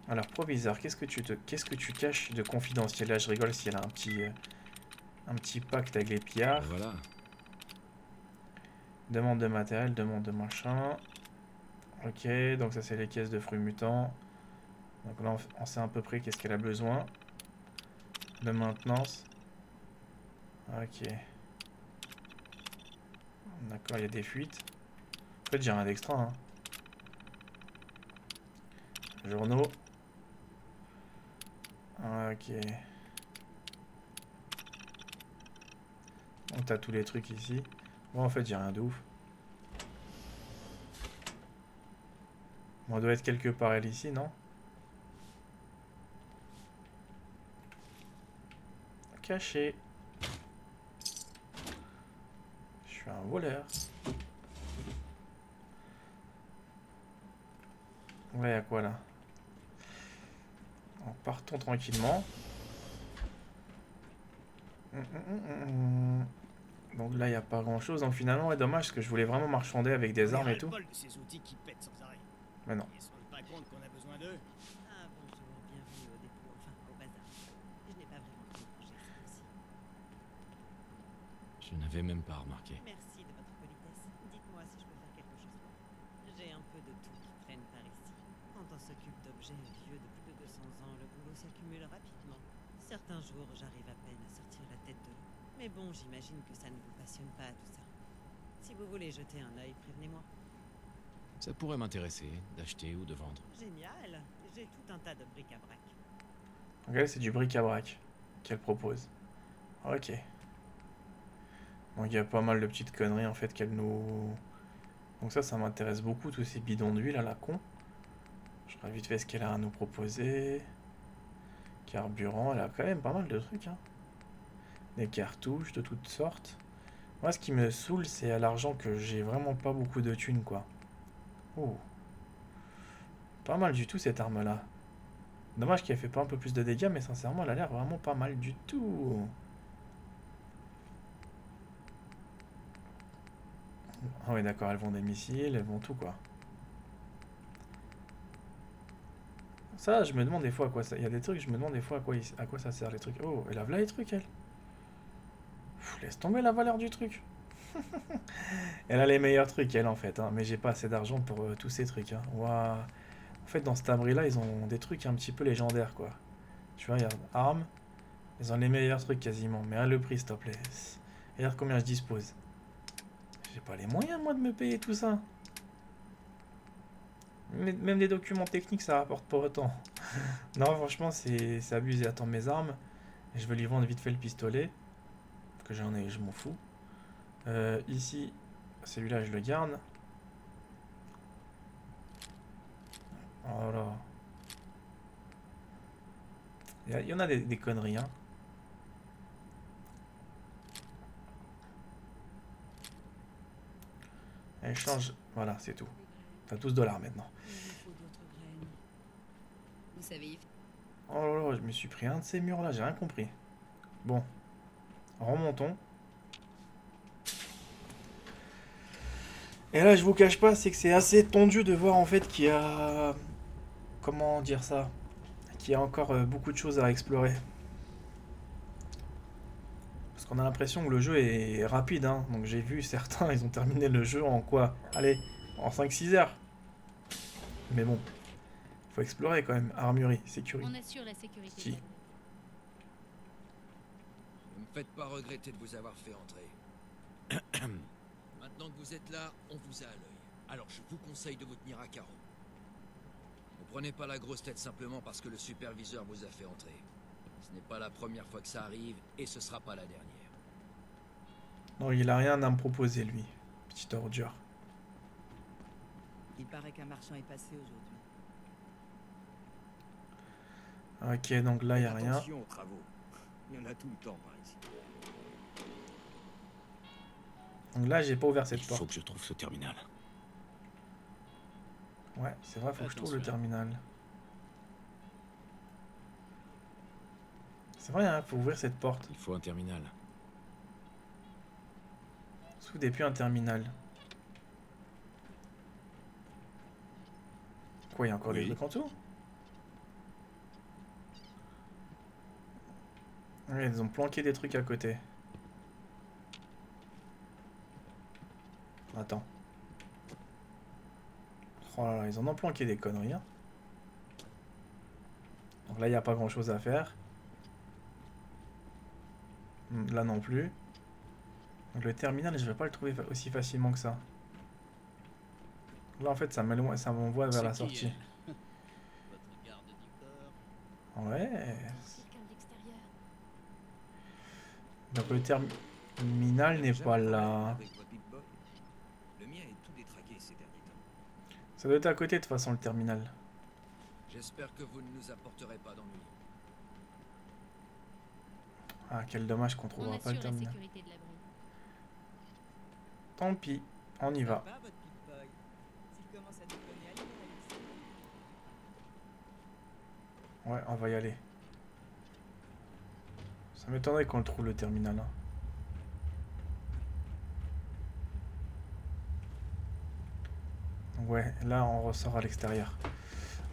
Alors, proviseur, qu'est-ce que tu caches de confidentiel? Là, je rigole si elle a un petit pacte avec les pillards. Voilà. Demande de matériel, demande de machin. Ok, donc ça c'est les caisses de fruits mutants. Donc là on sait à peu près qu'est-ce qu'elle a besoin. De maintenance. Ok. D'accord, il y a des fuites. En fait j'ai rien d'extra. Hein. Journaux. Ok. Donc t'as tous les trucs ici. Bon en fait j'ai rien de ouf. Bon, on doit être quelque part elle ici, non? Caché. Je suis un voleur. Ouais, y'a quoi là? Donc, partons tranquillement. Donc là, il n'y a pas grand chose. Donc finalement, ouais, dommage parce que je voulais vraiment marchander avec des armes et tout. De ces outils qui pètent sans arrêt. Mais non. Ils se rendent pas compte qu'on a besoin d'eux. Ah bonjour, bienvenue au dépôt, enfin au bazar. Je n'ai pas vraiment pu manger ici. Je n'avais même pas remarqué. Merci de votre politesse. Dites-moi si je peux faire quelque chose pour vous. J'ai un peu de tout qui traîne par ici. Quand on s'occupe d'objets vieux de plus de 200 ans, le boulot s'accumule rapidement. Certains jours, j'arrive à peine à sortir la tête de l'eau. Mais bon, j'imagine que ça ne vous passionne pas tout ça. Si vous voulez jeter un œil, prévenez-moi. Ça pourrait m'intéresser, d'acheter ou de vendre. Génial. J'ai tout un tas de bric-à-brac. Donc elle, c'est du bric-à-brac qu'elle propose. Ok. Donc il y a pas mal de petites conneries en fait qu'elle nous... Donc ça m'intéresse beaucoup, tous ces bidons d'huile à la con. Je regarde vite fait ce qu'elle a à nous proposer. Carburant, elle a quand même pas mal de trucs. Hein. Des cartouches de toutes sortes. Moi, ce qui me saoule, c'est à l'argent que j'ai vraiment pas beaucoup de thunes, quoi. Oh. Pas mal du tout, cette arme-là. Dommage qu'elle fait pas un peu plus de dégâts, mais sincèrement, elle a l'air vraiment pas mal du tout. Ah oui, d'accord, elles vont des missiles, elles vont tout, quoi. Ça, je me demande des fois à quoi ça... Il y a des trucs, je me demande des fois à quoi ça sert, les trucs. Oh, elle a là les trucs, elle. Pff, laisse tomber la valeur du truc. Elle a les meilleurs trucs, elle, en fait. Hein. Mais j'ai pas assez d'argent pour tous ces trucs. Hein. Ouah. En fait, dans cet abri-là, ils ont des trucs un petit peu légendaires, quoi. Tu vois, regarde, armes. Ils ont les meilleurs trucs, quasiment. Mais à le prix, s'il te plaît. Regarde combien je dispose. J'ai pas les moyens, moi, de me payer tout ça. Même des documents techniques, ça rapporte pas autant. Non, franchement, c'est abusé. Attends, mes armes. Je vais lui vendre vite fait le pistolet. Que j'en ai, je m'en fous. Ici, celui-là, je le garde. Oh là. Il y en a des conneries, hein. Elle change. Voilà, c'est tout. T'as 12 $ maintenant. Vous savez... Oh là là, je me suis pris un de ces murs là, j'ai rien compris. Bon. Remontons. Et là, je vous cache pas, c'est que c'est assez tendu de voir en fait qu'il y a... Comment dire ça? Qu'il y a encore beaucoup de choses à explorer. Parce qu'on a l'impression que le jeu est rapide, hein. Donc j'ai vu certains, ils ont terminé le jeu en quoi? Allez, en 5-6 heures. Mais bon, faut explorer quand même. Armurerie, sécurité. On assure la sécurité. Qui? Ne me faites pas regretter de vous avoir fait entrer. Maintenant que vous êtes là, on vous a à l'œil. Alors je vous conseille de vous tenir à carreau. Ne prenez pas la grosse tête simplement parce que le superviseur vous a fait entrer. Ce n'est pas la première fois que ça arrive et ce sera pas la dernière. Non, il a rien à me proposer, lui. Petite ordure. Il paraît qu'un marchand est passé aujourd'hui. Ok, donc là, il n'y a rien. Attention aux travaux. Il y en a tout le temps par ici. Donc là, j'ai pas ouvert cette Il porte. faut que je trouve ce terminal. Ouais, c'est vrai, faut que je trouve le terminal. C'est vrai, hein, faut ouvrir cette porte. Il faut un terminal. Sous des puits un terminal. Quoi, il y a encore des trucs en dessous? Ouais, ils ont planqué des trucs à côté. Attends. Oh là là, ils en ont planqué des conneries. Hein. Donc là, il n'y a pas grand chose à faire. Là non plus. Donc le terminal, je vais pas le trouver aussi facilement que ça. Là, en fait, ça m'envoie vers la sortie. Ouais. Donc le terminal n'est pas là. Le mien est tout détraqué ces derniers temps. Ça doit être à côté de toute façon le terminal. J'espère que vous ne nous apporterez pas d'ennui. Ah, quel dommage qu'on trouvera pas le terminal. Tant pis, on y va. Ouais, on va y aller. Ça m'étonnerait qu'on le trouve le terminal. Hein. Ouais, là on ressort à l'extérieur.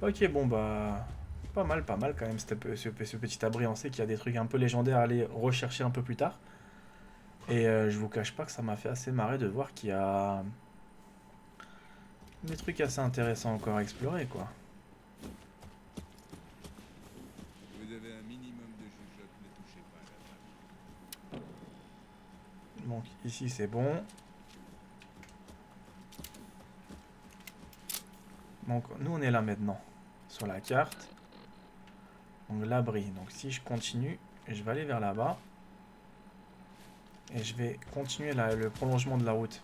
Ok, bon bah... Pas mal quand même ce petit abri. On sait qu'il y a des trucs un peu légendaires à aller rechercher un peu plus tard. Et je vous cache pas que ça m'a fait assez marrer de voir qu'il y a... des trucs assez intéressants encore à explorer, quoi. Vous avez un minimum de jugeote, ne touchez pas à la table. Donc ici c'est bon. Donc nous on est là maintenant. Sur la carte. Donc l'abri. Donc si je continue, je vais aller vers là-bas. Et je vais continuer le prolongement de la route.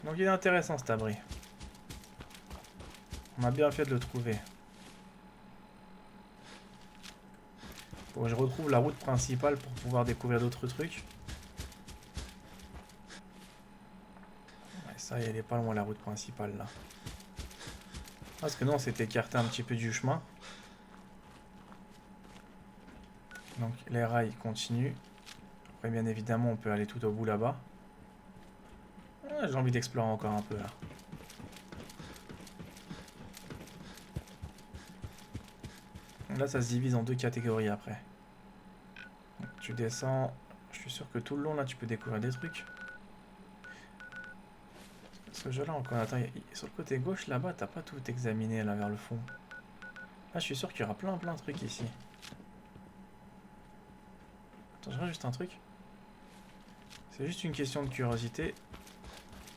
Donc il est intéressant cet abri. On a bien fait de le trouver. Faut que je retrouve la route principale pour pouvoir découvrir d'autres trucs. Ouais, ça, elle est pas loin la route principale là. Parce que non, on s'est écarté un petit peu du chemin. Donc les rails continuent. Après bien évidemment on peut aller tout au bout là-bas. Ah, j'ai envie d'explorer encore un peu là. Là ça se divise en deux catégories après. Donc, tu descends. Je suis sûr que tout le long là tu peux découvrir des trucs. Ce jeu là encore. Attends, sur le côté gauche là-bas t'as pas tout examiné là vers le fond. Là je suis sûr qu'il y aura plein de trucs ici. Attends, je regarde juste un truc. C'est juste une question de curiosité.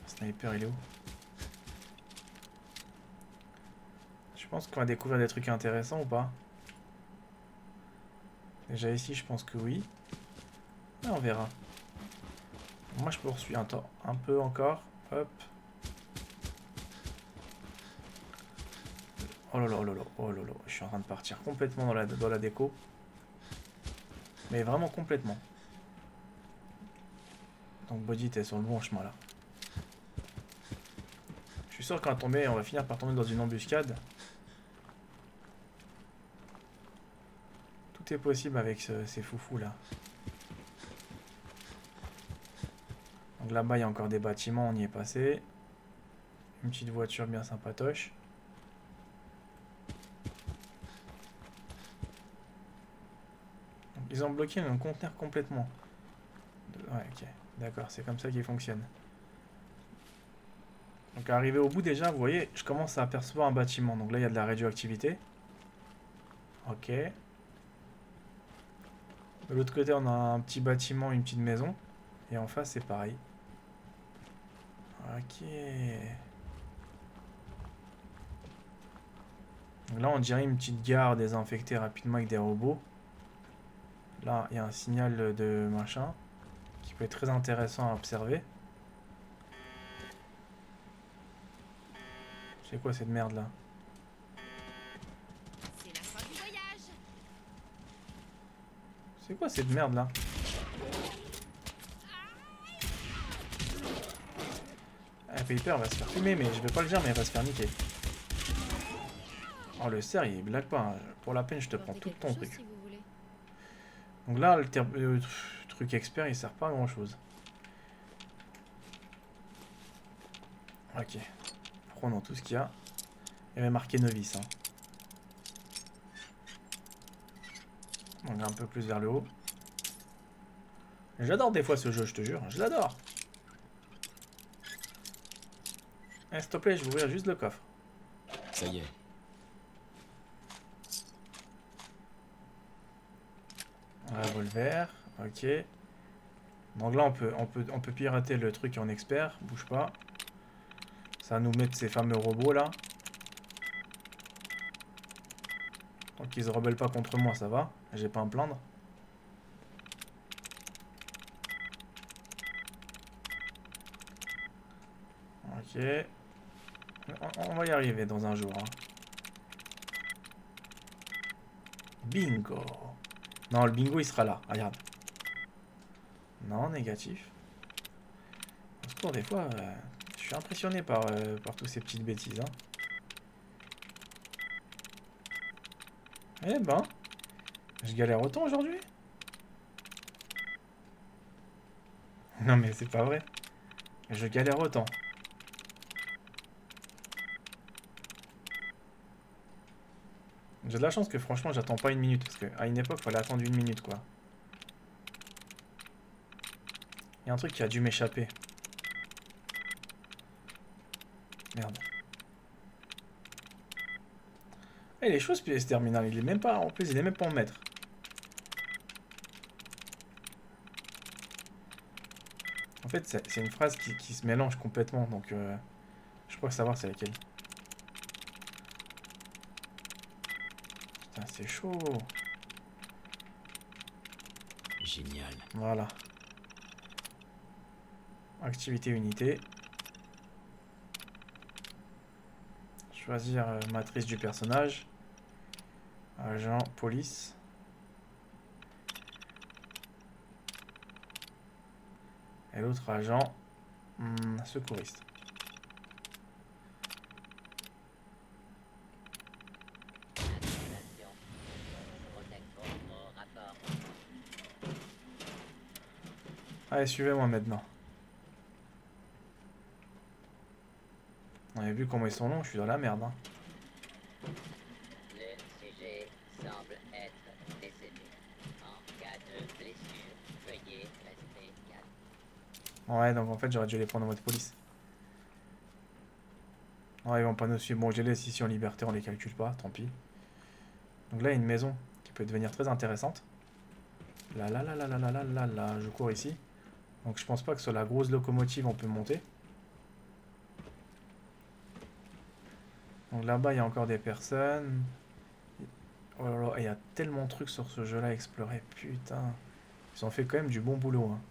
Sniper, il est où? Je pense qu'on va découvrir des trucs intéressants ou pas? Déjà ici, je pense que oui. Mais on verra. Moi, je poursuis un peu encore. Hop. Oh là là, oh là là, oh là là. Je suis en train de partir complètement dans la déco. Mais vraiment complètement. Donc Body, t'es sur le bon chemin là. Je suis sûr qu'à tomber, on va finir par tomber dans une embuscade. Tout est possible avec ces foufous là. Donc là-bas, il y a encore des bâtiments, on y est passé. Une petite voiture bien sympatoche. Donc, ils ont bloqué un conteneur complètement. Ouais, ok. D'accord, c'est comme ça qu'il fonctionne. Donc arrivé au bout déjà, vous voyez, je commence à apercevoir un bâtiment. Donc là, il y a de la radioactivité. Ok. De l'autre côté, on a un petit bâtiment, une petite maison. Et en face, c'est pareil. Ok. Donc là, on dirait une petite gare désinfectée rapidement avec des robots. Là, il y a un signal de machin qui peut être très intéressant à observer. C'est quoi cette merde là? C'est la fin du voyage. C'est quoi cette merde là? Ah, Piper va se faire fumer, mais je vais pas le dire, mais elle va se faire niquer. Oh, le cerf il blague pas, hein. Pour la peine je te prends tout ton truc. Si vous voulez. Donc là le truc expert il sert pas à grand chose. Ok. Prenons tout ce qu'il y a. Il y avait marqué novice. Hein. On est un peu plus vers le haut. J'adore des fois ce jeu, je te jure. Je l'adore. Eh, s'il te plaît, je vais ouvrir juste le coffre. Ça y est. Un revolver. Ok. Donc là, on peut pirater le truc en expert. Bouge pas. Ça va nous mettre ces fameux robots là. Donc ils se rebellent pas contre moi, ça va. J'ai pas à me plaindre. Ok. On va y arriver dans un jour. Hein. Bingo. Non, le bingo il sera là. Regarde. Non, négatif. Au secours, des fois, je suis impressionné par toutes ces petites bêtises. Hein. Eh ben, je galère autant aujourd'hui? Non mais c'est pas vrai. Je galère autant. J'ai de la chance que franchement j'attends pas une minute. Parce qu'à une époque, il fallait attendre une minute quoi. Il y a un truc qui a dû m'échapper. Merde. Et les choses, puis ce terminal, il est même pas, en plus, il est même pas en mètres. En fait, c'est une phrase qui se mélange complètement, donc je crois savoir c'est laquelle. Putain, c'est chaud. Génial. Voilà. Activité unité. Choisir matrice du personnage. Agent, police. Et l'autre agent, secouriste. Allez, suivez-moi maintenant. On a vu comment ils sont longs, je suis dans la merde. Hein. Le sujet semble être décédé. En cas de blessure, veuillez rester calme. Ouais, donc en fait, j'aurais dû les prendre en mode police. Ouais, ils vont pas nous suivre. Bon, je les laisse ici en liberté, on les calcule pas, tant pis. Donc là, il y a une maison qui peut devenir très intéressante. Là, je cours ici. Donc je pense pas que sur la grosse locomotive, on peut monter. Donc là-bas, il y a encore des personnes. Oh là là, il y a tellement de trucs sur ce jeu-là à explorer. Putain. Ils ont fait quand même du bon boulot. Hein.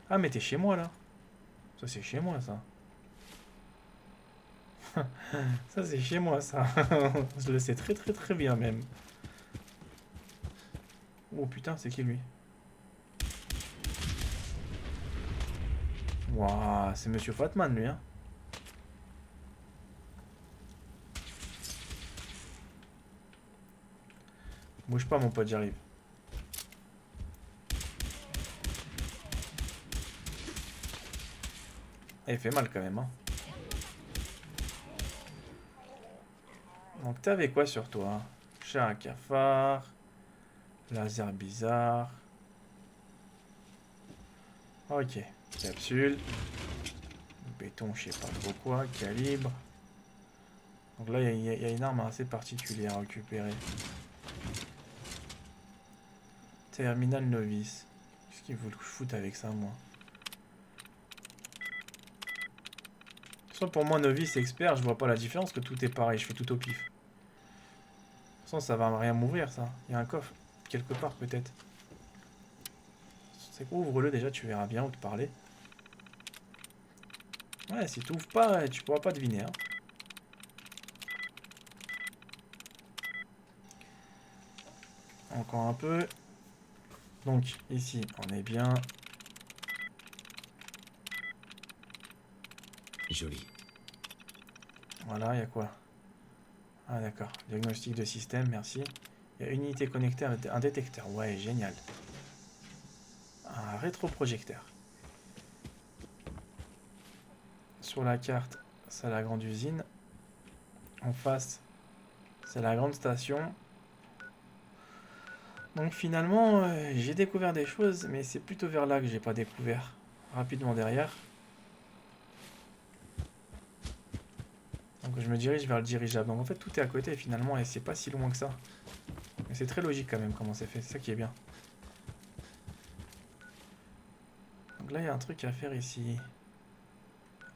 Ah, mais t'es chez moi, là. Ça, c'est chez moi, ça. Ça, c'est chez moi, ça. Je le sais très, très, très bien, même. Oh, putain, c'est qui, lui? Waouh, c'est Monsieur Fatman, lui, hein. Bouge pas, mon pote, j'arrive. Il fait mal quand même, hein. Donc t'avais quoi sur toi? Chat à cafard. Laser bizarre. Ok. Capsule. Béton, je sais pas trop quoi. Calibre. Donc là, il y a une arme assez particulière à récupérer. Terminal novice. Qu'est-ce qu'il faut que je foute avec ça, moi? Pour moi, novice et expert, je vois pas la différence, que tout est pareil, je fais tout au pif. De toute façon, ça va rien m'ouvrir, ça. Il y a un coffre, quelque part, peut-être. C'est quoi, ouvre-le déjà, tu verras bien où te parler. Ouais, si tu ouvres pas, tu pourras pas deviner. Hein. Encore un peu. Donc, ici, on est bien. Joli. Voilà, il y a quoi? Ah d'accord, diagnostic de système, merci. Il y a une unité connectée à un détecteur, ouais, génial. Un rétroprojecteur. Sur la carte, c'est la grande usine. En face, c'est la grande station. Donc finalement, j'ai découvert des choses, mais c'est plutôt vers là que j'ai pas découvert. Rapidement derrière. Donc je me dirige vers le dirigeable. Donc en fait tout est à côté finalement et c'est pas si loin que ça. Mais c'est très logique quand même comment c'est fait, c'est ça qui est bien. Donc là il y a un truc à faire ici.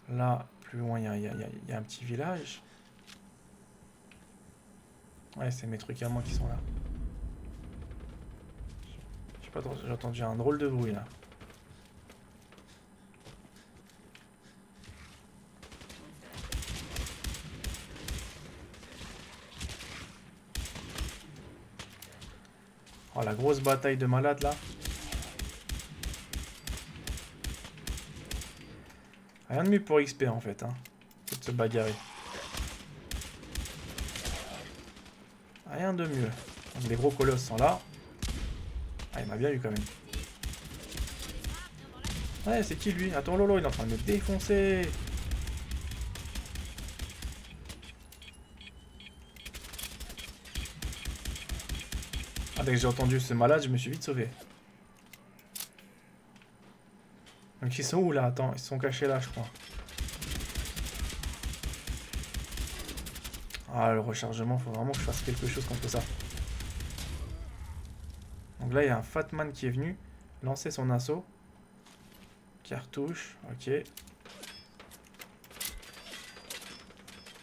Là, plus loin il y a un petit village. Ouais, c'est mes trucs à moi qui sont là. Je sais pas, j'ai entendu un drôle de bruit là. Oh, la grosse bataille de malades là. Rien de mieux pour XP en fait. Hein. Faut se bagarrer. Rien de mieux. Donc, les gros colosses sont là. Ah, il m'a bien eu quand même. Ouais, c'est qui lui? Attends, Lolo, il est en train de me défoncer. Ah, dès que j'ai entendu ce malade, je me suis vite sauvé. Donc ils sont où là? Attends, ils sont cachés là, je crois. Ah, le rechargement, faut vraiment que je fasse quelque chose contre ça. Donc là, il y a un Fatman qui est venu lancer son assaut. Cartouche, ok.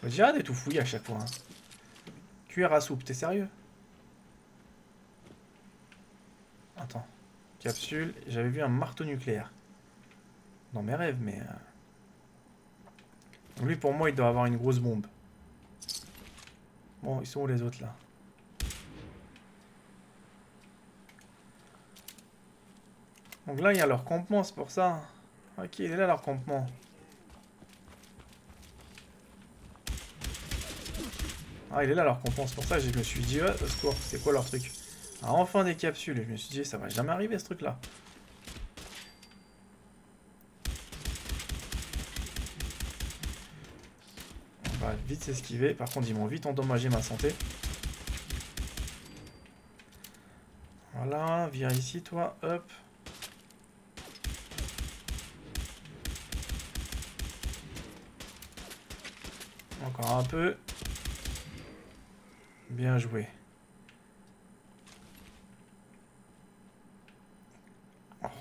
J'ai hâte de tout fouiller à chaque fois. Hein. Cuillère à soupe, t'es sérieux? Attends. Capsule, j'avais vu un marteau nucléaire. Dans mes rêves, mais... Lui, pour moi, il doit avoir une grosse bombe. Bon, ils sont où les autres, là? Donc là, il y a leur campement, c'est pour ça. Ok, il est là, leur campement. Ah, il est là, leur campement. C'est pour ça que je me suis dit, au secours, c'est quoi leur truc? Ah, enfin des capsules. Et je me suis dit, ça va jamais arriver, ce truc-là. On va vite s'esquiver. Par contre, ils m'ont vite endommagé ma santé. Voilà, viens ici, toi. Hop. Encore un peu. Bien joué.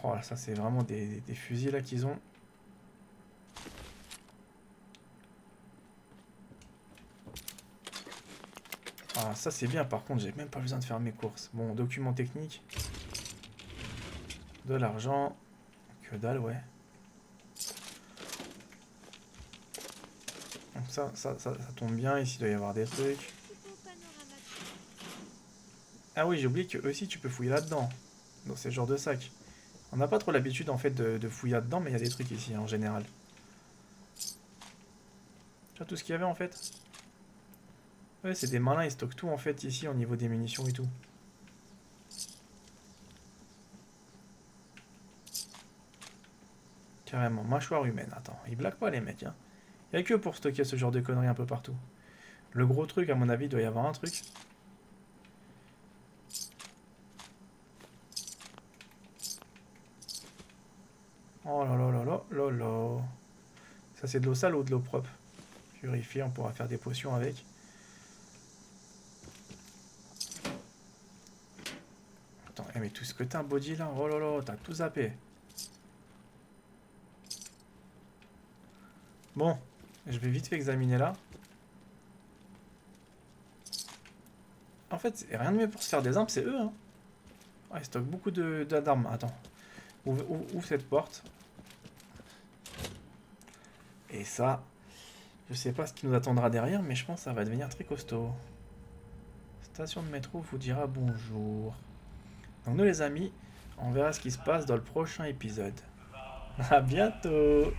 Oh, ça c'est vraiment des fusils là qu'ils ont. Ah, ça c'est bien, par contre, j'ai même pas besoin de faire mes courses. Bon, document technique. De l'argent. Que dalle, ouais. Donc ça tombe bien, ici il doit y avoir des trucs. Ah oui, j'ai oublié que aussi tu peux fouiller là-dedans. Donc c'est le genre de sac. On n'a pas trop l'habitude en fait de fouiller là-dedans, mais il y a des trucs ici en général. Tu vois tout ce qu'il y avait en fait? Ouais, c'est des malins, ils stockent tout en fait ici au niveau des munitions et tout. Carrément, mâchoire humaine. Attends, ils blaguent pas les mecs, hein. Il n'y a que pour stocker ce genre de conneries un peu partout. Le gros truc, à mon avis, il doit y avoir un truc. Oh là là là là là là. Ça, c'est de l'eau sale ou de l'eau propre? Purifier, on pourra faire des potions avec. Attends, mais tout ce que t'as un body là, oh là là, t'as tout zappé. Bon, je vais vite fait examiner là. En fait, rien de mieux pour se faire des armes, c'est eux. Hein. Ah, ils stockent beaucoup d'armes. Attends. Ouvre cette porte. Et ça, je sais pas ce qui nous attendra derrière, mais je pense que ça va devenir très costaud. Station de métro vous dira bonjour. Donc nous les amis, on verra ce qui se passe dans le prochain épisode. À bientôt!